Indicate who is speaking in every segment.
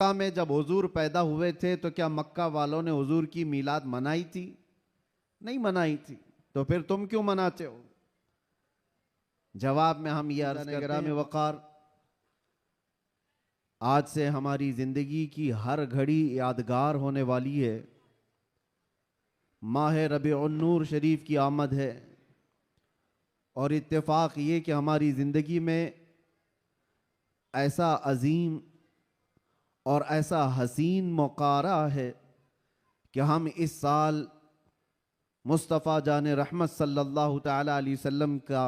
Speaker 1: मक्का में जब हुजूर पैदा हुए थे तो क्या मक्का वालों ने हुजूर की मीलाद मनाई थी? नहीं मनाई थी। तो फिर तुम क्यों मनाते हो? जवाब में हम ये अर्ज करते हैं, वकार आज से हमारी जिंदगी की हर घड़ी यादगार होने वाली है। माह रबीउन नूर शरीफ की आमद है और इत्तेफाक ये कि हमारी ज़िंदगी में ऐसा अजीम और ऐसा हसीन मौका आ रहा है कि हम इस साल मुस्तफ़ा जान रहमत सल्लल्लाहु ताला अलैहि वसल्लम का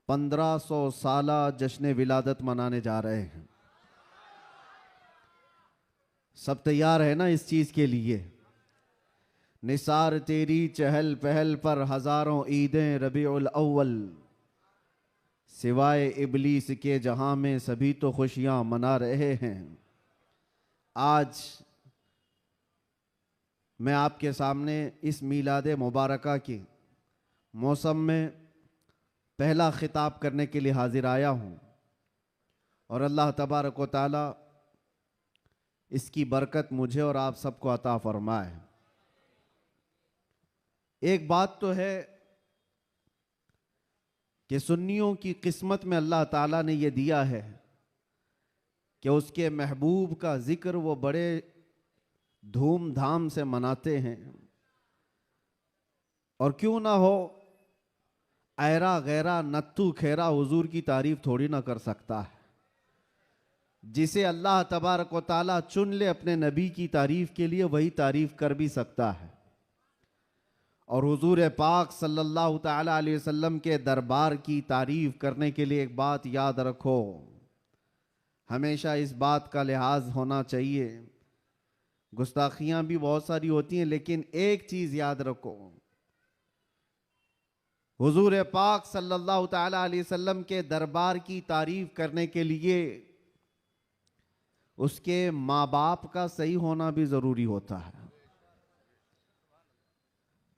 Speaker 1: 1500 साला जश्न विलादत मनाने जा रहे हैं। सब तैयार है ना इस चीज़ के लिए? निसार तेरी चहल पहल पर हजारों ईदें रबीउल अव्वल, सिवाय इबलीस के जहां में सभी तो खुशियां मना रहे हैं। आज मैं आपके सामने इस मीलाद मुबारका के मौसम में पहला खिताब करने के लिए हाजिर आया हूँ और अल्लाह तबारक व तआला इसकी बरकत मुझे और आप सबको अता फरमाए। एक बात तो है कि सुन्नियों की किस्मत में अल्लाह ताला ने यह दिया है कि उसके महबूब का जिक्र वो बड़े धूमधाम से मनाते हैं। और क्यों ना हो, ऐरा गैरा नत्तू खेरा हुजूर की तारीफ थोड़ी ना कर सकता है। जिसे अल्लाह तबारक व ताला चुन ले अपने नबी की तारीफ के लिए, वही तारीफ कर भी सकता है। और हुजूर पाक सल्लल्लाहु ताला अलैहि वसल्लम के दरबार की तारीफ करने के लिए एक बात याद रखो, हमेशा इस बात का लिहाज होना चाहिए। गुस्ताखियां भी बहुत सारी होती हैं, लेकिन एक चीज याद रखो, हुजूर पाक सल्लल्लाहु ताला अलैहि वसल्लम के दरबार की तारीफ करने के लिए उसके माँ बाप का सही होना भी जरूरी होता है।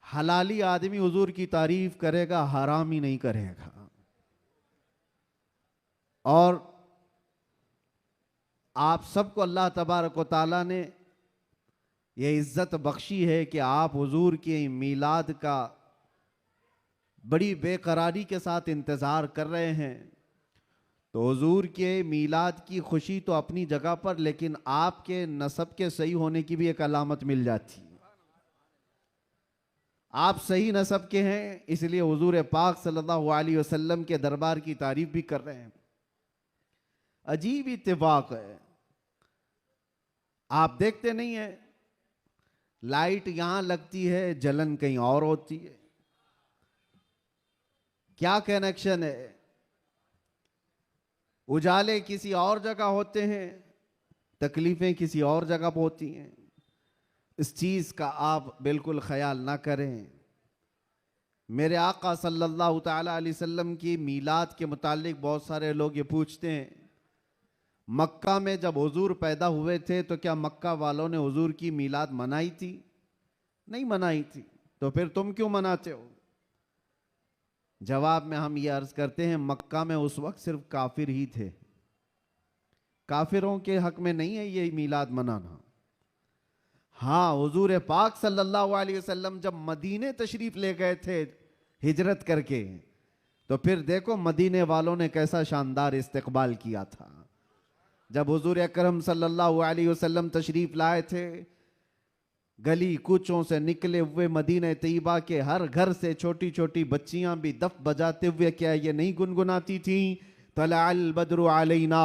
Speaker 1: हलाली आदमी हुजूर की तारीफ करेगा, हरामी नहीं करेगा। और आप सबको अल्लाह तबारक व तआला ने यह इज्जत बख्शी है कि आप हुजूर के मीलाद का बड़ी बेकरारी के साथ इंतजार कर रहे हैं। तो हुजूर के मीलाद की खुशी तो अपनी जगह पर, लेकिन आपके नसब के सही होने की भी एक अलामत मिल जाती है। आप सही नसब के हैं, इसलिए हुजूर पाक सल्लल्लाहु अलैहि वसल्लम के दरबार की तारीफ भी कर रहे हैं। अजीब इत्तेफाक है, आप देखते नहीं है, लाइट यहां लगती है, जलन कहीं और होती है। क्या कनेक्शन है? उजाले किसी और जगह होते हैं, तकलीफें किसी और जगह पर होती हैं। इस चीज का आप बिल्कुल ख्याल ना करें। मेरे आका सल्लल्लाहु ताला अलैहि वसल्लम की मीलाद के मुतालिक बहुत सारे लोग ये पूछते हैं, मक्का में जब हुजूर पैदा हुए थे तो क्या मक्का वालों ने हुजूर की मीलाद मनाई थी? नहीं मनाई थी। तो फिर तुम क्यों मनाते हो? जवाब में हम ये अर्ज करते हैं, मक्का में उस वक्त सिर्फ काफिर ही थे। काफिरों के हक में नहीं है ये मीलाद मनाना। हाँ, हुजूर पाक सल्लल्लाहु अलैहि वसल्लम जब मदीने तशरीफ ले गए थे हिजरत करके, तो फिर देखो मदीने वालों ने कैसा शानदार इस्तकबाल किया था। जब हुजूर अकरम सल्लल्लाहु अलैहि वसल्लम तशरीफ लाए थे, गली कूचों से निकले हुए मदीने तैयबा के हर घर से छोटी छोटी बच्चियां भी दफ बजाते हुए क्या ये नहीं गुनगुनाती थी, तलअल बद्रु अलैना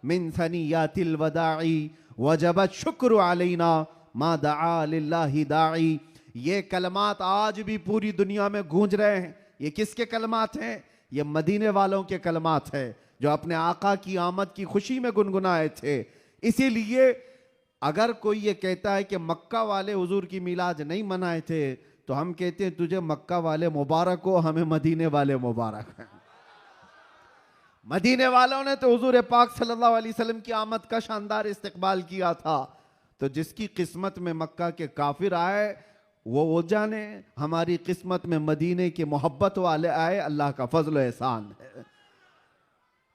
Speaker 1: मिन सनियातिल वदाई वजबत शुक्र अलैना मा दआ लिल्लाहि दाई। ये कलमात आज भी पूरी दुनिया में गूंज रहे हैं। ये किसके कलमात हैं? ये मदीने वालों के कलमात हैं, जो अपने आका की आमद की खुशी में गुनगुनाए थे। इसीलिए अगर कोई ये कहता है कि मक्का वाले हुजूर की मीलाद नहीं मनाए थे, तो हम कहते हैं तुझे मक्का वाले मुबारक हो, हमें मदीने वाले मुबारक हैं। मदीने वालों ने तो हुजूर पाक सल्लल्लाहु अलैहि वसल्लम की आमद का शानदार इस्तकबाल किया था। तो जिसकी किस्मत में मक्का के काफिर आए वो जाने, हमारी किस्मत में मदीने की मोहब्बत वाले आए, अल्लाह का फजल एहसान है।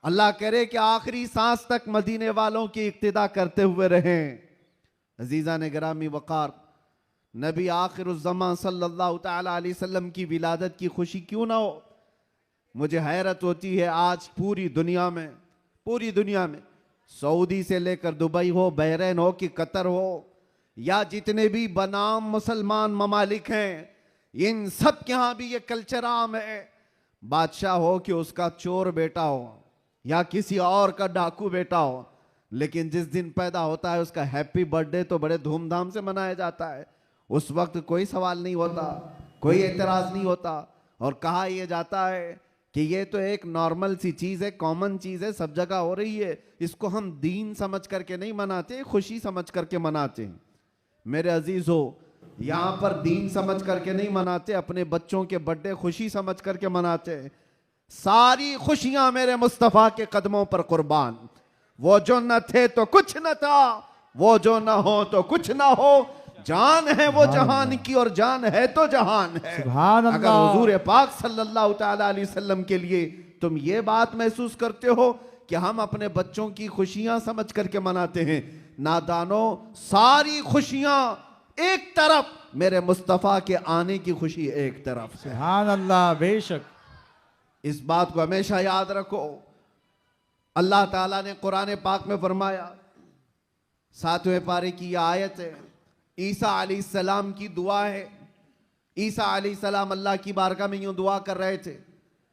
Speaker 1: अल्लाह करे कि आखिरी सांस तक मदीने वालों की इक्तिदा करते हुए रहें। अजीज़ा ने गिरामी वक़ार, नबी आखिरुज़्ज़मा सल्लल्लाहु तआला अलैहि वसल्लम की विलादत की खुशी क्यों ना हो। मुझे हैरत होती है आज पूरी दुनिया में सऊदी से लेकर दुबई हो, बहरीन हो कि कतर हो, या जितने भी बनाम मुसलमान ममालिक हैं, इन सब के यहाँ भी ये कल्चर आम है। बादशाह हो कि उसका चोर बेटा हो या किसी और का डाकू बेटा हो, लेकिन जिस दिन पैदा होता है उसका हैप्पी बर्थडे तो बड़े धूमधाम से मनाया जाता है। उस वक्त कोई सवाल नहीं होता, कोई एतराज नहीं होता, और कहा यह जाता है कि ये तो एक नॉर्मल सी चीज है, कॉमन चीज है, सब जगह हो रही है, इसको हम दीन समझ करके नहीं मनाते, खुशी समझ करके मनाते हैं। मेरे अजीजों, यहां पर दीन समझ करके नहीं मनाते, अपने बच्चों के बर्थडे खुशी समझ करके मनाते हैं। सारी खुशियां मेरे मुस्तफा के कदमों पर कुर्बान। वो जो न थे तो कुछ न था, वो जो न हो तो कुछ न हो, जान है वो जहान की और जान है तो जहान है। अगर हुजूर पाक सल्लल्लाहु तआला अलैहि वसल्लम के लिए तुम ये बात महसूस करते हो कि हम अपने बच्चों की खुशियां समझ करके मनाते हैं, नादानो, सारी खुशियां एक तरफ, मेरे मुस्तफा के आने की खुशी एक तरफ।
Speaker 2: सुभान अल्लाह, बेशक।
Speaker 1: इस बात को हमेशा याद रखो। अल्लाह ताला ने कुरान पाक में फरमाया, 7वें पारे की यह आयत है, ईसा अलैहिस्सलाम की दुआ है। ईसा अलैहिस्सलाम अल्लाह की बारगाह में यूं दुआ कर रहे थे,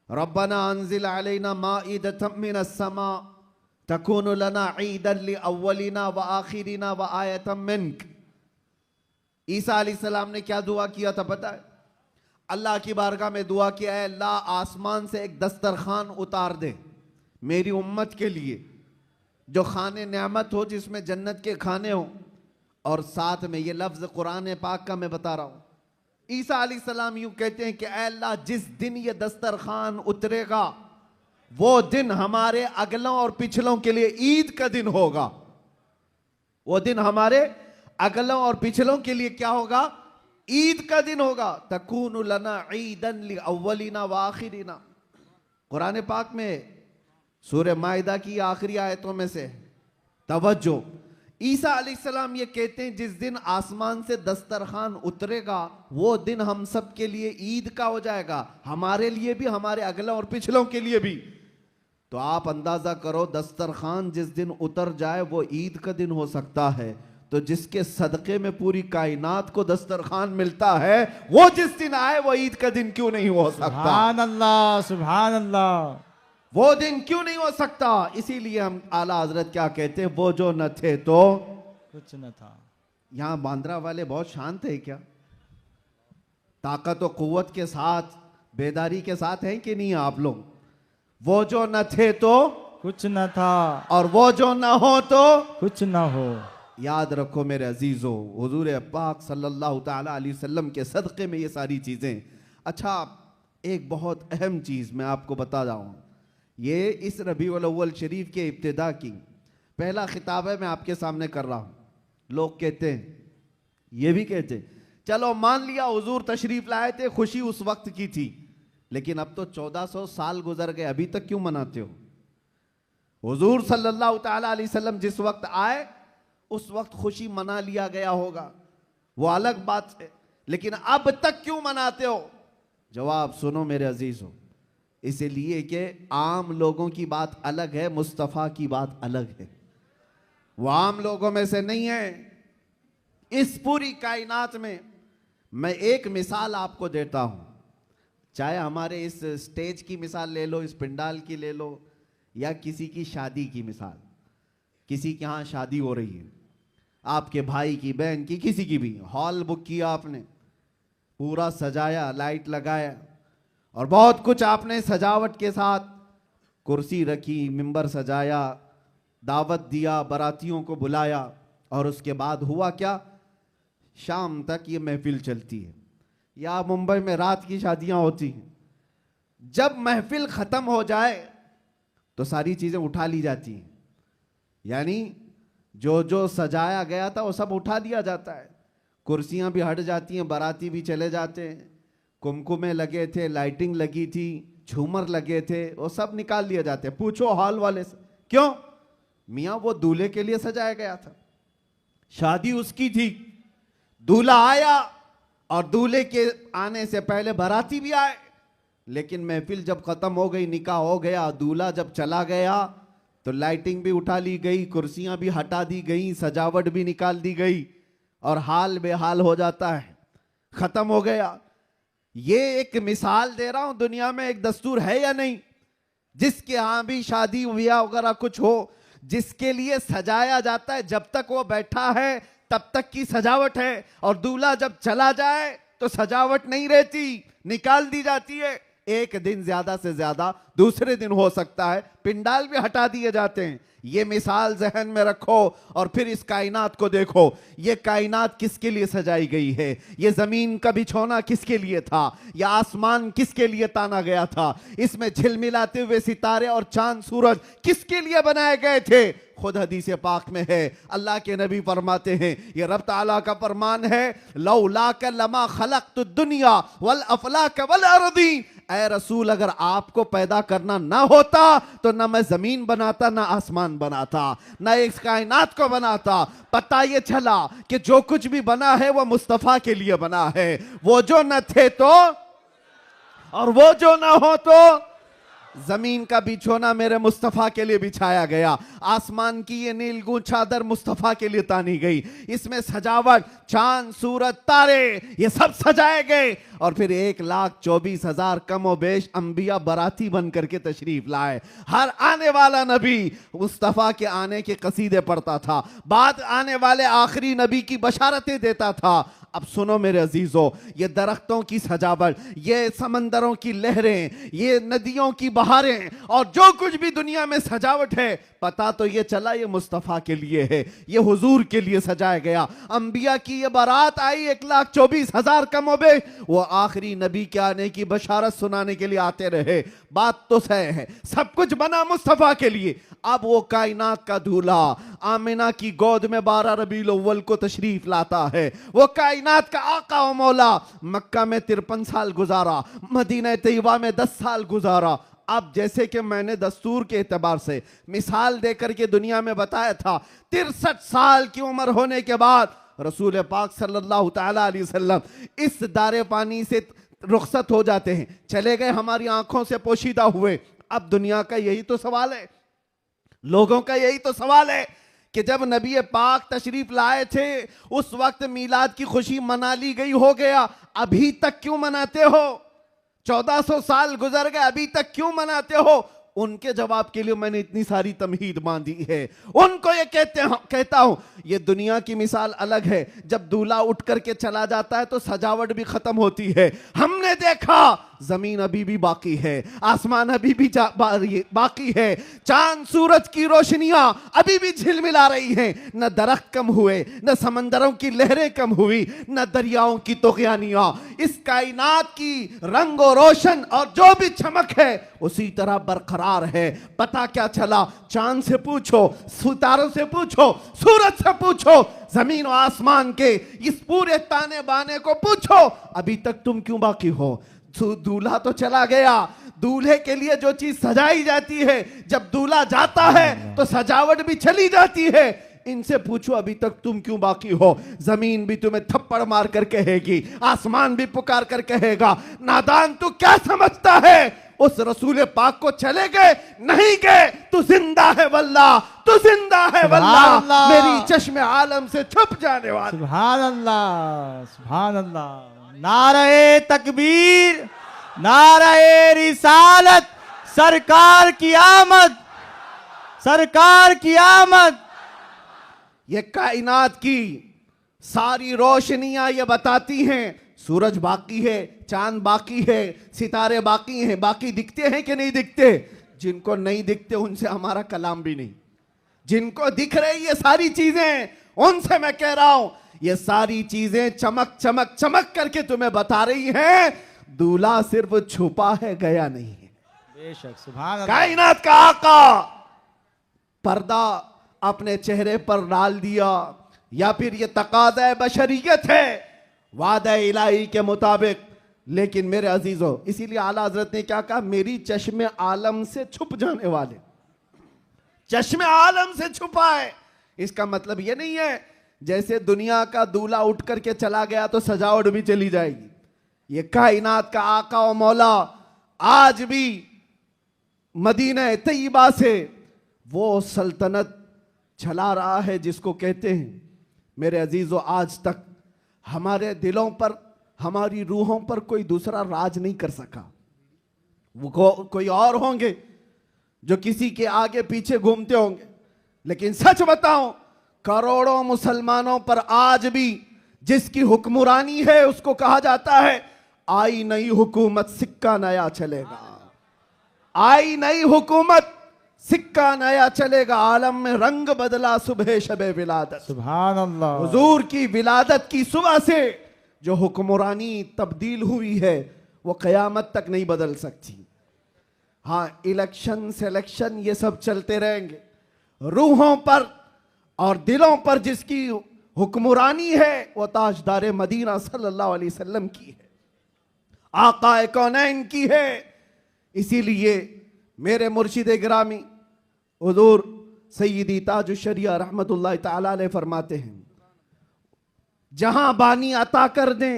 Speaker 1: रब्बना अंजिल अलैना माइदतम मिनस समा तकूनु लना ईदन लिअव्वलिना व आखिरिना व आयतम मिनक। ईसा अलैहिस्सलाम ने क्या दुआ किया था पता है? अल्लाह की बारगाह में दुआ किया है, अल्लाह आसमान से एक दस्तरखान उतार दे मेरी उम्मत के लिए, जो खाने नेमत हो, जिसमें जन्नत के खाने हो। और साथ में ये लफ्ज कुरान पाक का मैं बता रहा हूं। ईसा अलैहिस्सलाम यूं कहते हैं कि ऐ अल्लाह, जिस दिन ये दस्तरखान उतरेगा वो दिन हमारे अगलों और पिछलों के लिए ईद का दिन होगा। वो दिन हमारे अगलों और पिछलों के लिए क्या होगा? ईद का दिन होगा। तकूनु लना ईदन लिअव्वलिना व आखिरिना। कुरान पाक में सूरह माइदा की आखिरी आयतों में से तवज्जो, ईसा अलैहिस्सलाम ये कहते हैं जिस दिन आसमान से दस्तरखान उतरेगा वो दिन हम सब के लिए ईद का हो जाएगा, हमारे लिए भी, हमारे अगलों और पिछलों के लिए भी। तो आप अंदाजा करो, दस्तरखान जिस दिन उतर जाए वो ईद का दिन हो सकता है, तो जिसके सदक़े में पूरी कायनात को दस्तरखान मिलता है, वो जिस दिन आए वो ईद का दिन क्यों नहीं हो सकता?
Speaker 2: सुभान अल्लाह, सुभान अल्लाह।
Speaker 1: वो दिन क्यों नहीं हो सकता? इसीलिए हम आला हजरत क्या कहते हैं, वो जो न थे तो
Speaker 2: कुछ न था।
Speaker 1: यहां बांद्रा वाले बहुत शांत है क्या? ताकत और कुव्वत के साथ, बेदारी के साथ हैं कि नहीं आप लोग? वो जो न थे तो
Speaker 2: कुछ न था,
Speaker 1: और वो जो न हो तो
Speaker 2: कुछ न हो।
Speaker 1: याद रखो मेरे अजीजों, हुजूर पाक सल्लल्लाहु तआला अलैहि वसल्लम के सदक़े में ये सारी चीजें। अच्छा, एक बहुत अहम चीज मैं आपको बता रहा हूं, ये इस रबीउल अव्वल शरीफ के इब्तिदा की पहला खिताब है, मैं आपके सामने कर रहा हूं। लोग कहते हैं, ये भी कहते हैं, चलो मान लिया हुजूर तशरीफ लाए थे, खुशी उस वक्त की थी, लेकिन अब तो 1400 साल गुजर गए, अभी तक क्यों मनाते हो? हुजूर सल्लल्लाहु तआला अलैहि वसल्लम जिस वक्त आए उस वक्त खुशी मना लिया गया होगा, वो अलग बात है, लेकिन अब तक क्यों मनाते हो? जवाब सुनो मेरे अजीजों, इसलिए कि आम लोगों की बात अलग है, मुस्तफ़ा की बात अलग है। वो आम लोगों में से नहीं है। इस पूरी कायनात में मैं एक मिसाल आपको देता हूं, चाहे हमारे इस स्टेज की मिसाल ले लो, इस पंडाल की ले लो, या किसी की शादी की मिसाल। किसी के यहाँ शादी हो रही है, आपके भाई की, बहन की, किसी की भी, हॉल बुक किया आपने, पूरा सजाया, लाइट लगाया और बहुत कुछ आपने सजावट के साथ, कुर्सी रखी, मिंबर सजाया, दावत दिया, बारातियों को बुलाया, और उसके बाद हुआ क्या? शाम तक ये महफिल चलती है, या मुंबई में रात की शादियां होती हैं। जब महफिल खत्म हो जाए तो सारी चीजें उठा ली जाती हैं, यानी जो जो सजाया गया था वो सब उठा लिया जाता है, कुर्सियां भी हट जाती हैं, बाराती भी चले जाते हैं, कुमकुमे लगे थे, लाइटिंग लगी थी, झूमर लगे थे, वो सब निकाल लिए जाते। पूछो हॉल वाले से, क्यों? मियां वो दूल्हे के लिए सजाया गया था, शादी उसकी थी, दूल्हा आया और दूल्हे के आने से पहले बाराती भी आए, लेकिन महफिल जब खत्म हो गई, निकाह हो गया, दूल्हा जब चला गया तो लाइटिंग भी उठा ली गई, कुर्सियां भी हटा दी गई, सजावट भी निकाल दी गई और हाल बेहाल हो जाता है, खत्म हो गया। ये एक मिसाल दे रहा हूं, दुनिया में एक दस्तूर है या नहीं, जिसके यहां भी शादी ब्याह वगैरह कुछ हो, जिसके लिए सजाया जाता है, जब तक वो बैठा है तब तक की सजावट है, और दूल्हा जब चला जाए तो सजावट नहीं रहती, निकाल दी जाती है। एक दिन ज्यादा से ज्यादा दूसरे दिन हो सकता है पिंडाल भी हटा दिए जाते हैं। ये मिसाल जहन में रखो और फिर इस कायनात को देखो। ये कायनात किसके लिए सजाई गई है? ये जमीन का बिछोना किसके लिए था? यह आसमान किसके लिए ताना गया था? इसमें झिलमिलाते हुए सितारे और चांद सूरज किसके लिए बनाए गए थे? खुद हदीस पाक में है, अल्लाह के नबी फरमाते हैं, ये रब ताला का फरमान है, लौलाक लमा खलक़तु दुनिया वल अफलाक वल अर्दीन। ऐ रसूल, अगर आपको पैदा करना ना होता तो ना मैं जमीन बनाता, ना आसमान बनाता, ना इस कायनात को बनाता। पता ये चला कि जो कुछ भी बना है वो मुस्तफा के लिए बना है। वो जो न थे तो और वो जो ना हो तो जमीन का बिछोना मेरे मुस्तफा के लिए बिछाया गया, आसमान की ये नीलगू चादर मुस्तफा के लिए तानी गई, इसमें सजावट, चांद सूरज तारे ये सब सजाए गए। और फिर 1,24,000 कमो बेश अंबिया बराती बन करके तशरीफ लाए। हर आने वाला नबी मुस्तफा के आने के कसीदे पढ़ता था, बाद आने वाले आखिरी नबी की बशारतें देता था। अब सुनो मेरे अजीजों, ये दरख्तों की सजावट, ये समंदरों की लहरें, ये नदियों की बहारें और जो कुछ भी दुनिया में सजावट है, पता तो ये चला ये मुस्तफ़ा के लिए है, ये हुजूर के लिए सजाया गया। अंबिया की ये बारात आई 1,24,000 कमोबे, वो आखिरी नबी के आने की बशारत सुनाने के लिए आते रहे। बात तो सही है, सब कुछ बना मुस्तफ़ा के लिए। अब वो कायनात का दूल्हा आमिना की गोद में 12 रबीउल अव्वल को तशरीफ लाता है। वो कायनात का आका व मौला मक्का में 53 साल गुजारा, मदीना तैयबा में 10 साल गुजारा। अब जैसे कि मैंने दस्तूर के एतबार से मिसाल देकर के दुनिया में बताया था, 63 साल की उम्र होने के बाद रसूल पाक सल्लल्लाहु तआला अलैहि वसल्लम इस दारे पानी से रुखसत हो जाते हैं, चले गए, हमारी आंखों से पोशीदा हुए। अब दुनिया का यही तो सवाल है, लोगों का यही तो सवाल है कि जब नबी पाक तशरीफ लाए थे उस वक्त मीलाद की खुशी मना ली गई, हो गया, अभी तक क्यों मनाते हो? 1400 साल गुजर गए, अभी तक क्यों मनाते हो? उनके जवाब के लिए मैंने इतनी सारी तमहीद बांधी है। उनको ये कहता हूं, ये दुनिया की मिसाल अलग है। जब दूल्हा उठ करके चला जाता है तो सजावट भी खत्म होती है। हमने देखा जमीन अभी भी बाकी है, आसमान अभी भी बाकी है, चांद सूरज की रोशनियां अभी भी झिलमिला रही हैं। न दरख्त कम हुए, न समंदरों की लहरें कम हुई, न दरियाओं की तुग़यानियां। इस कायनात की रंगो रोशन और जो भी चमक है उसी तरह बरकरार है। पता क्या चला? चांद से पूछो, सितारों से पूछो, सूरज से पूछो, जमीन और आसमान के इस पूरे ताने बाने को पूछो, अभी तक तुम क्यों बाकी हो? दूल्हा तो चला गया, दूल्हे के लिए जो चीज सजाई जाती है, जब दूल्हा जाता है तो सजावट भी चली जाती है। इनसे पूछो अभी तक तुम क्यों बाकी हो? जमीन भी तुम्हें थप्पड़ मार कर कहेगी, आसमान भी पुकार कर कहेगा, नादान तू क्या समझता है? उस रसूल पाक को चले गए, नहीं गए, तू जिंदा है वल्लाह, तू जिंदा है वल्लाह, मेरी चश्मे आलम से छुप जाने वाला।
Speaker 2: सुभान अल्लाह, सुभान अल्लाह। नारे तकबीर, नारे रिसालत, सरकार की आमद, सरकार की आमद।
Speaker 1: ये कायनात की सारी रोशनियां ये बताती हैं, सूरज बाकी है, चांद बाकी है, सितारे बाकी हैं। बाकी दिखते हैं कि नहीं दिखते? जिनको नहीं दिखते उनसे हमारा कलाम भी नहीं। जिनको दिख रही ये सारी चीजें, उनसे मैं कह रहा हूं, ये सारी चीजें चमक चमक चमक करके तुम्हें बता रही हैं, दूल्हा सिर्फ छुपा है, गया नहीं है।
Speaker 2: बेशक, सुभान अल्लाह।
Speaker 1: कायनात का आका पर्दा अपने चेहरे पर डाल दिया, या फिर ये तकाज़ा बशरियत है, वादा इलाही के मुताबिक लेकिन मेरे अजीजों, इसीलिए आला हजरत ने क्या कहा, मेरी चश्मे आलम से छुप जाने वाले, चश्मे आलम से छुपा है। इसका मतलब यह नहीं है जैसे दुनिया का दूल्हा उठ करके चला गया तो सजावट भी चली जाएगी। ये कायनात का आका और मौला आज भी मदीना तैयबा से वो सल्तनत चला रहा है जिसको कहते हैं। मेरे अजीजों, आज तक हमारे दिलों पर, हमारी रूहों पर कोई दूसरा राज नहीं कर सका। वो कोई और होंगे जो किसी के आगे पीछे घूमते होंगे, लेकिन सच बताऊं, करोड़ों मुसलमानों पर आज भी जिसकी हुक्मरानी है उसको कहा जाता है आई नई हुकूमत सिक्का नया चलेगा, आई नई हुकूमत सिक्का नया चलेगा। आलम में रंग बदला सुबह शबे विलादत,
Speaker 2: सुभान अल्लाह।
Speaker 1: हुजूर की विलादत की सुबह से जो हुक्मरानी तब्दील हुई है वो कयामत तक नहीं बदल सकती। हाँ, इलेक्शन सिलेक्शन ये सब चलते रहेंगे, रूहों पर और दिलों पर जिसकी हुक्मरानी है वो ताजदार मदीना सल्लल्लाहु अलैहि वसल्लम की है, आकाए कौनैन की है। इसीलिए मेरे मुर्शिद गिरामी हुजूर सैयदी ताजुश शरिया रहमतुल्लाह तआला अलैह फरमाते हैं, जहां बानी अता कर दें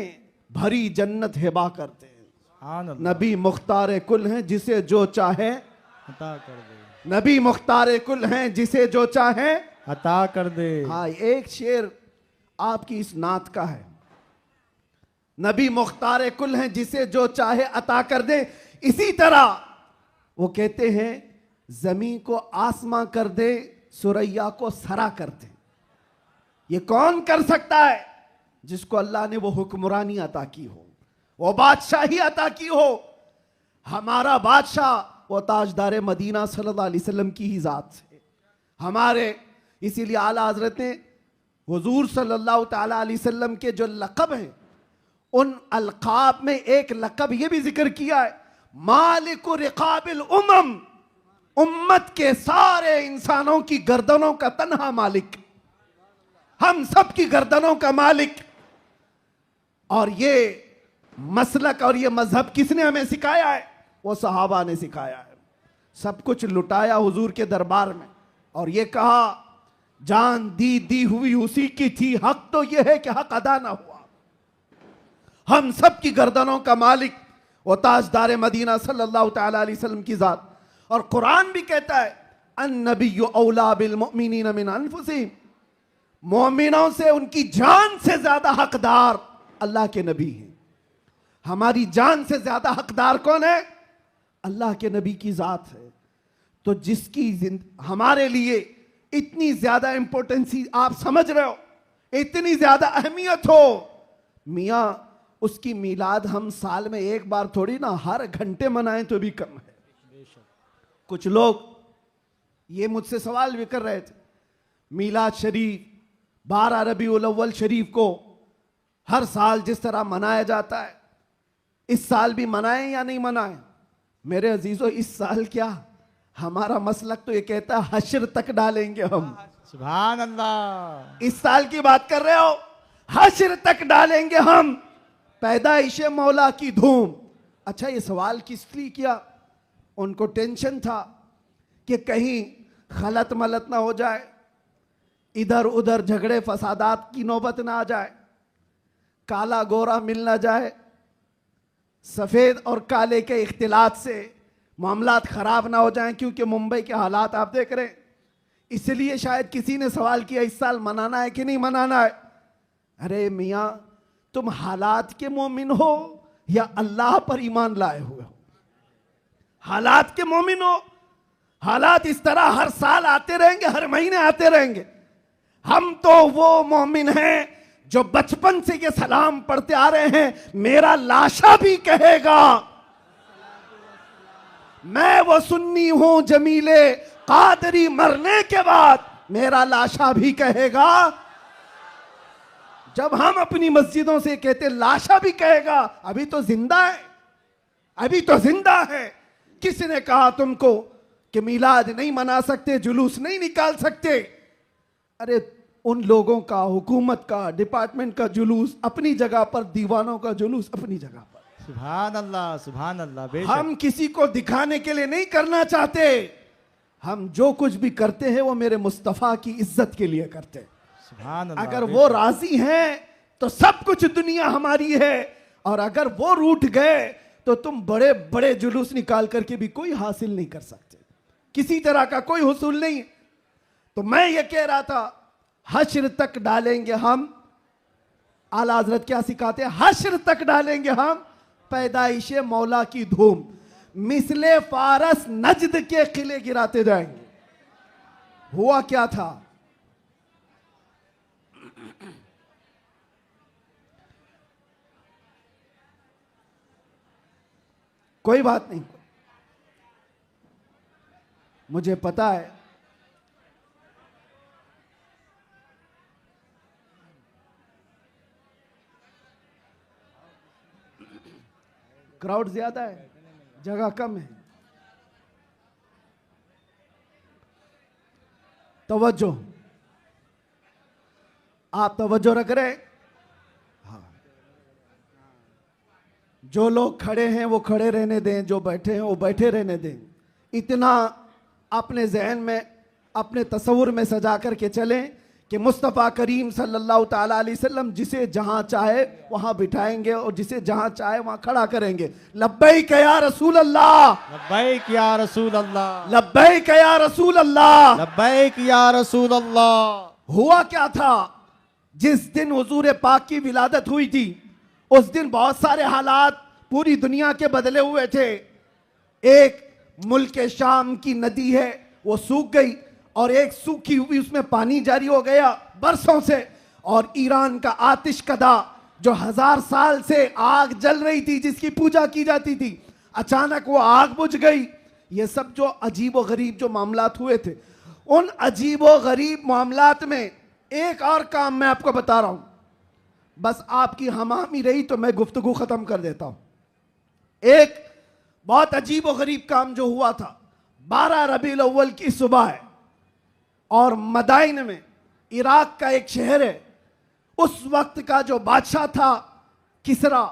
Speaker 1: भरी जन्नत हिबा कर दें।
Speaker 2: सुभान अल्लाह।
Speaker 1: नबी मुख्तार कुल हैं जिसे जो चाहे
Speaker 2: अता कर दे,
Speaker 1: नबी मुख्तार कुल हैं जिसे जो चाहे
Speaker 2: अता कर दे।
Speaker 1: हाँ, एक शेर आपकी इस नात का है, नबी मुख्तार कुल हैं जिसे जो चाहे अता कर दे। इसी तरह वो कहते हैं जमीन को आसमां कर दे, सुरैया को सरा कर दे। ये कौन कर सकता है? जिसको अल्लाह ने वो हुक्मरानी अता की हो, वो बादशाही अता की हो। हमारा बादशाह वो ताजदार मदीना सल्लल्लाहु अलैहि वसल्लम की ही जात से हमारे, इसीलिए आला हजरत ने हुजूर सल्लल्लाहु ताला अलैहि वसल्लम के जो लक़ब हैं उन अलक़ाब में एक लक़ब ये भी जिक्र किया है, मालिकु रिक़ाबिल उमम, उम्मत के सारे इंसानों की गर्दनों का तन्हा मालिक, हम सब की गर्दनों का मालिक। और ये मसलक और ये मजहब किसने हमें सिखाया है? वो सहाबा ने सिखाया है। सब कुछ लुटाया हुजूर के दरबार में और ये कहा जान दी हुई उसी की थी, हक तो ये है कि हक अदा ना हुआ। हम सब की गर्दनों का मालिक वो ताजदार मदीना सल्लल्लाहु ताला अलैहि वसल्लम की जात। और कुरान भी कहता है अन्नबिय्यु औला बिल मुमिनीना मिन अनफुसिहिम, मोमिनों से उनकी जान से ज्यादा हकदार अल्लाह के नबी हैं। हमारी जान से ज्यादा हकदार कौन है? अल्लाह के नबी की जात है। तो जिसकी हमारे लिए इतनी ज्यादा इंपॉर्टेंसी आप समझ रहे हो, इतनी ज्यादा अहमियत हो, मियां उसकी मिलाद हम साल में एक बार थोड़ी ना, हर घंटे मनाएं तो भी कम है। कुछ लोग ये मुझसे सवाल भी कर रहे थे, मिलाद शरीफ 12 रबीउल अव्वल शरीफ को हर साल जिस तरह मनाया जाता है इस साल भी मनाएं या नहीं मनाएं? मेरे अजीजों, इस साल क्या, हमारा मसलक तो ये कहता है हश्र तक डालेंगे हम।
Speaker 2: सुभान अल्लाह।
Speaker 1: इस साल की बात कर रहे हो, हश्र तक डालेंगे हम, पैदाइश मौला की धूम। अच्छा, ये सवाल किस लिए किया? उनको टेंशन था कि कहीं खलत मलत ना हो जाए, इधर उधर झगड़े फसादात की नौबत ना आ जाए, काला गोरा मिल ना जाए, सफेद और काले के इख्तिलात से मामलात खराब ना हो जाएं, क्योंकि मुंबई के हालात आप देख रहे हैं। इसलिए शायद किसी ने सवाल किया इस साल मनाना है कि नहीं मनाना है। अरे मियां, तुम हालात के मोमिन हो या अल्लाह पर ईमान लाए हुए हो? हालात के मोमिन हो। हालात इस तरह हर साल आते रहेंगे, हर महीने आते रहेंगे। हम तो वो मोमिन हैं जो बचपन से ये सलाम पढ़ते आ रहे हैं, मेरा लाशा भी कहेगा मैं वो सुन्नी हूं जमीले कादरी, मरने के बाद मेरा लाशा भी कहेगा। जब हम अपनी मस्जिदों से कहते लाशा भी कहेगा, अभी तो जिंदा है, अभी तो जिंदा है। किसने कहा तुमको कि मिलाद नहीं मना सकते, जुलूस नहीं निकाल सकते? अरे उन लोगों का, हुकूमत का, डिपार्टमेंट का जुलूस अपनी जगह पर, दीवानों का जुलूस अपनी जगह पर।
Speaker 2: सुभान अल्लाह बेशक।
Speaker 1: हम किसी को दिखाने के लिए नहीं करना चाहते, हम जो कुछ भी करते हैं वो मेरे मुस्तफा की इज्जत के लिए करते हैं।
Speaker 2: सुभान अल्लाह
Speaker 1: अगर
Speaker 2: बेशक।
Speaker 1: वो राजी हैं तो सब कुछ दुनिया हमारी है, और अगर वो रूठ गए तो तुम बड़े बड़े जुलूस निकाल करके भी कोई हासिल नहीं कर सकते, किसी तरह का कोई हुसूल नहीं। तो मैं ये कह रहा था, हश्र तक डालेंगे हम, आला हजरत क्या सिखाते हैं, हश्र तक डालेंगे हम पैदाइश मौला की धूम, मिसले फारस नजद के किले गिराते जाएंगे। हुआ क्या था, कोई बात नहीं, मुझे पता है क्राउड ज्यादा है, जगह कम है। तवज्जो, आप तवज्जो रख रहे हैं? हाँ, जो लोग खड़े हैं वो खड़े रहने दें, जो बैठे हैं वो बैठे रहने दें। इतना अपने जहन में, अपने तस्वुर में सजा करके चलें कि मुस्तफ़ा करीम सल्लल्लाहु ताला अलैहि वसल्लम जिसे जहां चाहे वहां बिठाएंगे और जिसे जहां चाहे वहां खड़ा करेंगे। लब्बैक या रसूल अल्लाह,
Speaker 2: लब्बैक या रसूल अल्लाह,
Speaker 1: लब्बैक या रसूल अल्लाह,
Speaker 2: लब्बैक या रसूल अल्लाह।
Speaker 1: हुआ क्या था, जिस दिन हुजूर पाक की विलादत हुई थी उस दिन बहुत सारे हालात पूरी दुनिया के बदले हुए थे। एक मुल्क शाम की नदी है वो सूख गई, और एक सूखी हुई उसमें पानी जारी हो गया बरसों से, और ईरान का आतिश कदा जो 1000 साल से आग जल रही थी, जिसकी पूजा की जाती थी, अचानक वो आग बुझ गई। ये सब जो अजीब व गरीब जो मामलात हुए थे, उन अजीब व गरीब मामलात में एक और काम मैं आपको बता रहा हूं, बस आपकी हमामी रही तो मैं गुफ्तगू खत्म कर देता हूं। एक बहुत अजीब व गरीब काम जो हुआ था, 12 रबीउल अव्वल की सुबह है, और मदाइन में, इराक का एक शहर है, उस वक्त का जो बादशाह था किसरा,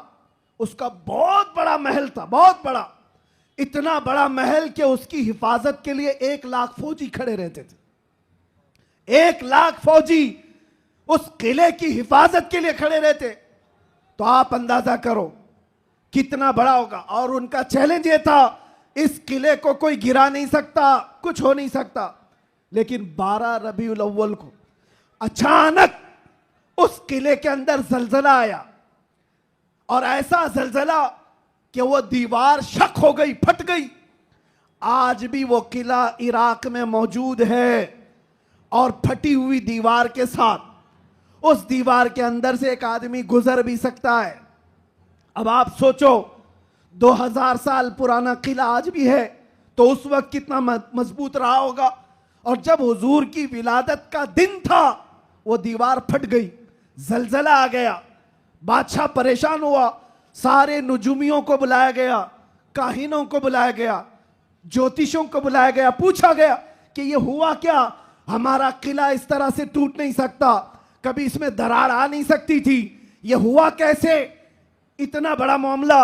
Speaker 1: उसका बहुत बड़ा महल था, बहुत बड़ा, इतना बड़ा महल कि उसकी हिफाजत के लिए 1 लाख फौजी खड़े रहते थे। 1 लाख फौजी उस किले की हिफाजत के लिए खड़े रहते, तो आप अंदाजा करो कितना बड़ा होगा। और उनका चैलेंज ये था, इस किले को कोई गिरा नहीं सकता, कुछ हो नहीं सकता। लेकिन 12 रबीउल अव्वल को अचानक उस किले के अंदर जलजला आया, और ऐसा जलजला कि वो दीवार शक हो गई, फट गई। आज भी वो किला इराक में मौजूद है, और फटी हुई दीवार के साथ उस दीवार के अंदर से एक आदमी गुजर भी सकता है। अब आप सोचो, 2000 साल पुराना किला आज भी है, तो उस वक्त कितना मजबूत रहा होगा। और जब हुजूर की विलादत का दिन था, वो दीवार फट गई, जलजला आ गया, बादशाह परेशान हुआ, सारे नुजुमियों को बुलाया गया, काहिनों को बुलाया गया, ज्योतिषों को बुलाया गया, पूछा गया कि ये हुआ क्या, हमारा किला इस तरह से टूट नहीं सकता, कभी इसमें दरार आ नहीं सकती थी, ये हुआ कैसे, इतना बड़ा मामला।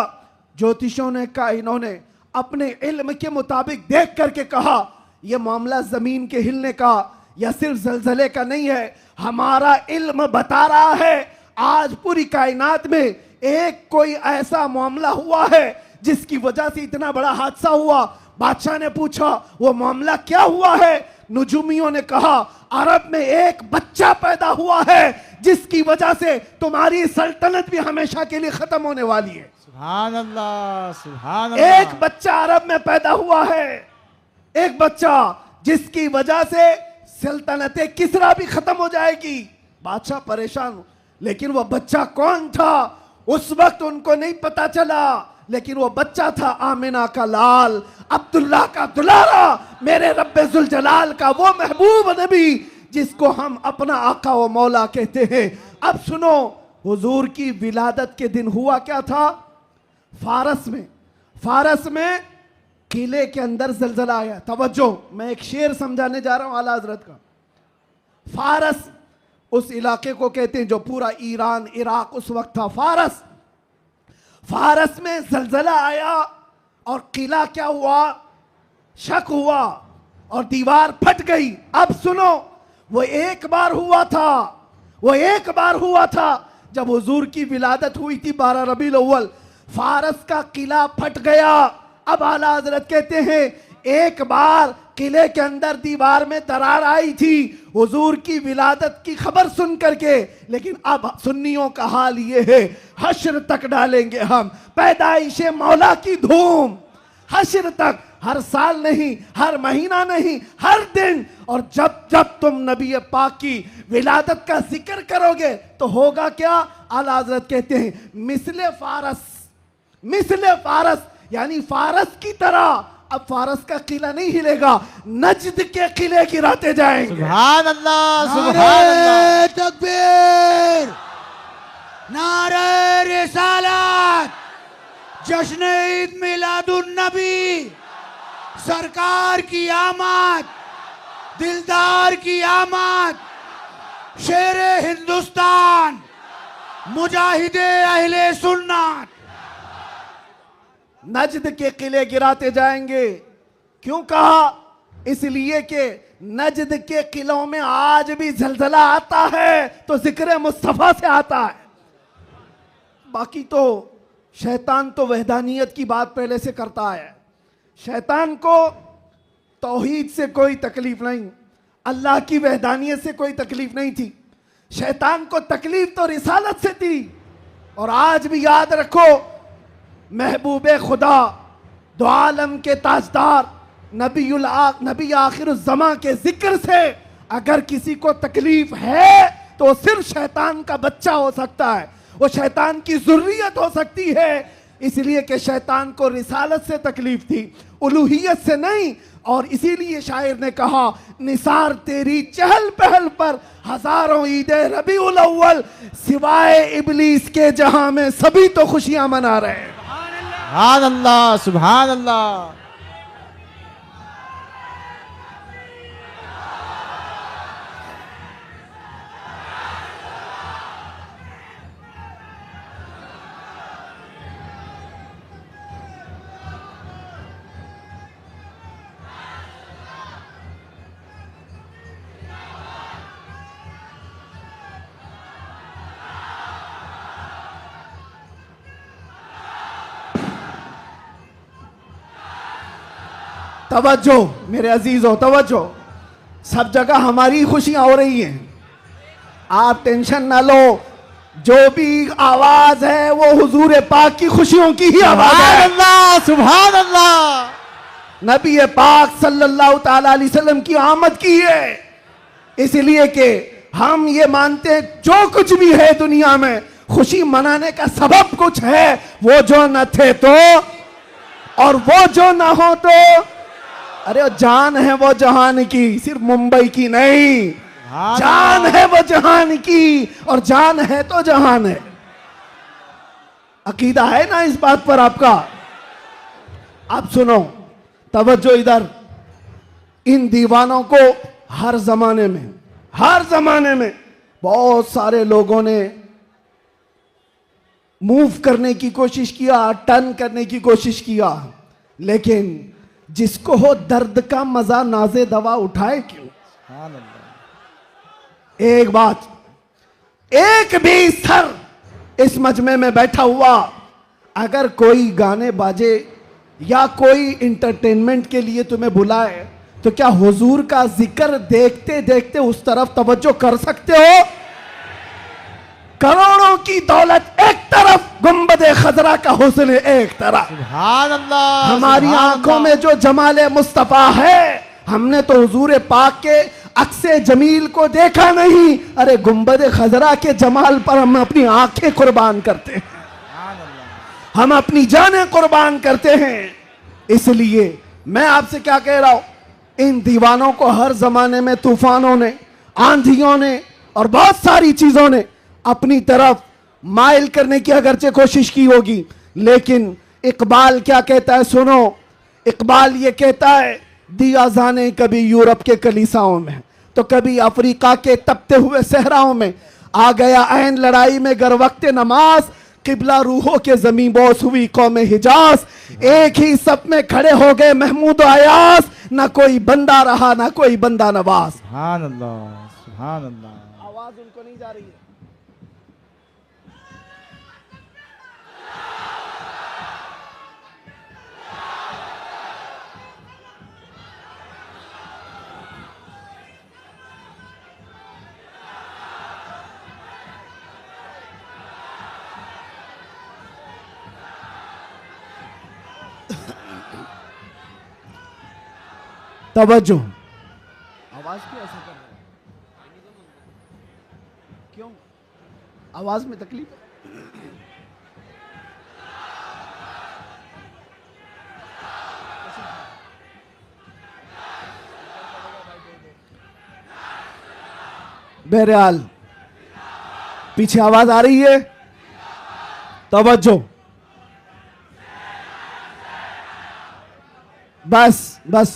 Speaker 1: ज्योतिषों ने, काहिनों ने अपने इल्म के मुताबिक देख करके कहा, यह मामला जमीन के हिलने का या सिर्फ जलजले का नहीं है, हमारा इल्म बता रहा है आज पूरी कायनात में एक कोई ऐसा मामला हुआ है जिसकी वजह से इतना बड़ा हादसा हुआ। बादशाह ने पूछा वो मामला क्या हुआ है, नुजुमियों ने कहा अरब में एक बच्चा पैदा हुआ है जिसकी वजह से तुम्हारी सल्तनत भी हमेशा के लिए खत्म होने वाली है।
Speaker 2: सुभान अल्लाह, सुभान अल्लाह।
Speaker 1: एक बच्चा अरब में पैदा हुआ है, एक बच्चा जिसकी वजह से सल्तनत किसरा भी खत्म हो जाएगी। बादशाह परेशान, लेकिन वो बच्चा कौन था उस वक्त उनको नहीं पता चला, लेकिन वो बच्चा था आमिना का लाल, अब्दुल्लाह का दुलारा, मेरे रब्बे जुल जलाल का वो महबूब नबी जिसको हम अपना आका व मौला कहते हैं। अब सुनो, हुजूर की विलादत के दिन हुआ क्या था, फारस में किले के अंदर जलजला आया। तवज्जो, मैं एक शेर समझाने जा रहा हूं आला हजरत का। फारस उस इलाके को कहते हैं जो पूरा ईरान, इराक उस वक्त था। फारस में जलजला आया और किला क्या हुआ, शक हुआ और दीवार फट गई। अब सुनो, वो एक बार हुआ था, वो एक बार हुआ था जब हुजूर की विलादत हुई थी 12 रबीउल अव्वल, फारस का किला फट गया। अब आला हजरत कहते हैं एक बार किले के अंदर दीवार में दरार आई थी हुजूर की विलादत की खबर सुन करके, लेकिन अब सुन्नियों का हाल ये है, हश्र तक डालेंगे हम पैदाइश मौला की धूम, हश्र तक, हर साल नहीं, हर महीना नहीं, हर दिन। और जब जब तुम नबी पाक की विलादत का जिक्र करोगे तो होगा क्या, आला हज़रत कहते हैं मिसले फारस, मिसले फारस, यानी फारस की तरह। अब फारस का किला नहीं हिलेगा, नजद के किले गिराते जाएंगे।
Speaker 2: सुभान अल्लाह, सुभान
Speaker 3: नारे
Speaker 2: अल्लाह।
Speaker 3: तकबीर, नारे रिसालत, जश्न ईद मिलादुन नबी, सरकार की आमद, दिलदार की आमद, शेरे हिंदुस्तान, मुजाहिदे अहले सुन्नत।
Speaker 1: नजद के किले गिराते जाएंगे। क्यों कहा, इसलिए कि नजद के किलों में आज भी जलजला आता है तो जिक्र मुस्तफा से आता है। बाकी तो शैतान तो वहदानियत की बात पहले से करता है, शैतान को तौहीद से कोई तकलीफ नहीं, अल्लाह की वहदानियत से कोई तकलीफ नहीं थी, शैतान को तकलीफ तो रिसालत से थी। और आज भी याद रखो, महबूब खुदा, दो आलम के ताजदार, नबी आखिरुज़्ज़मा के जिक्र से अगर किसी को तकलीफ है तो वो सिर्फ शैतान का बच्चा हो सकता है, वो शैतान की ज़ुर्रियत हो सकती है। इसलिए कि शैतान को रिसालत से तकलीफ थी, उलूहियत से नहीं। और इसीलिए शायर ने कहा, निसार तेरी चहल पहल पर हजारों ईदे रबीउल अव्वल, सिवाय इबलीस के जहां में सभी तो खुशियां मना रहे हैं।
Speaker 2: सुभान अल्लाह, सुभान अल्लाह।
Speaker 1: तवज्जो मेरे अजीजों, तवज्जो, सब जगह हमारी खुशियां हो रही हैं, आप टेंशन ना लो। जो भी आवाज है वो हुजूर पाक की खुशियों की ही आवाज
Speaker 2: सुभान
Speaker 1: है।
Speaker 2: अल्लाह, सुभान अल्लाह।
Speaker 1: नबी पाक सल्लल्लाहु ताला अलैहि वसल्लम की आमद की है, इसलिए कि हम ये मानते हैं जो कुछ भी है दुनिया में खुशी मनाने का सबब कुछ है, वो जो न थे तो और वो जो ना हो तो। अरे जान है वो जहान की, सिर्फ मुंबई की नहीं, जान है वो जहान की, और जान है तो जहान है। अकीदा है ना इस बात पर आपका? आप सुनो, तवज्जो इधर। इन दीवानों को हर जमाने में बहुत सारे लोगों ने मूव करने की कोशिश किया, टर्न करने की कोशिश किया, लेकिन जिसको हो दर्द का मजा नाजे दवा उठाए क्यों।
Speaker 2: सुभान अल्लाह।
Speaker 1: एक बात, एक भी सर इस मजमे में बैठा हुआ अगर कोई गाने बाजे या कोई इंटरटेनमेंट के लिए तुम्हें बुलाए तो क्या हुजूर का जिक्र देखते देखते उस तरफ तवज्जो कर सकते हो? करोड़ों की दौलत एक तरफ, गुंबद खजरा का हुस्न एक तरफ।
Speaker 2: सुभान अल्लाह।
Speaker 1: हमारी
Speaker 2: सुभान
Speaker 1: आंखों
Speaker 2: अल्लाह।
Speaker 1: में जो जमाले मुस्तफा है, हमने तो हुजूर पाक के अक्से जमील को देखा नहीं, अरे गुंबद खजरा के जमाल पर हम अपनी आंखें कुर्बान करते हैं,
Speaker 2: सुभान अल्लाह।
Speaker 1: हम अपनी जानें कुर्बान करते हैं। इसलिए मैं आपसे क्या कह रहा हूं, इन दीवानों को हर जमाने में तूफानों ने, आंधियों ने और बहुत सारी चीजों ने अपनी तरफ माइल करने की अगरचे कोशिश की होगी, लेकिन इकबाल क्या कहता है सुनो। इकबाल ये कहता है, दिया जाने कभी यूरोप के कलीसाओं में तो कभी अफ्रीका के तपते हुए सहराओं में, आ गया ऐन लड़ाई में गर वक्त नमाज,
Speaker 4: किबला रूहों के जमीन बोस हुई कौम हिजाज, एक ही सब में खड़े हो गए महमूद अयास, ना कोई बंदा रहा ना कोई बंदा नवाज।
Speaker 2: सुभान अल्लाह, सुभान अल्लाह।
Speaker 4: आवाज उनको नहीं जा रही है। तवज्जो, आवाज क्यों ऐसा कर रहा है? क्यों आवाज में तकलीफ है? बहरहाल पीछे आवाज आ रही है, तवज्जो। बस बस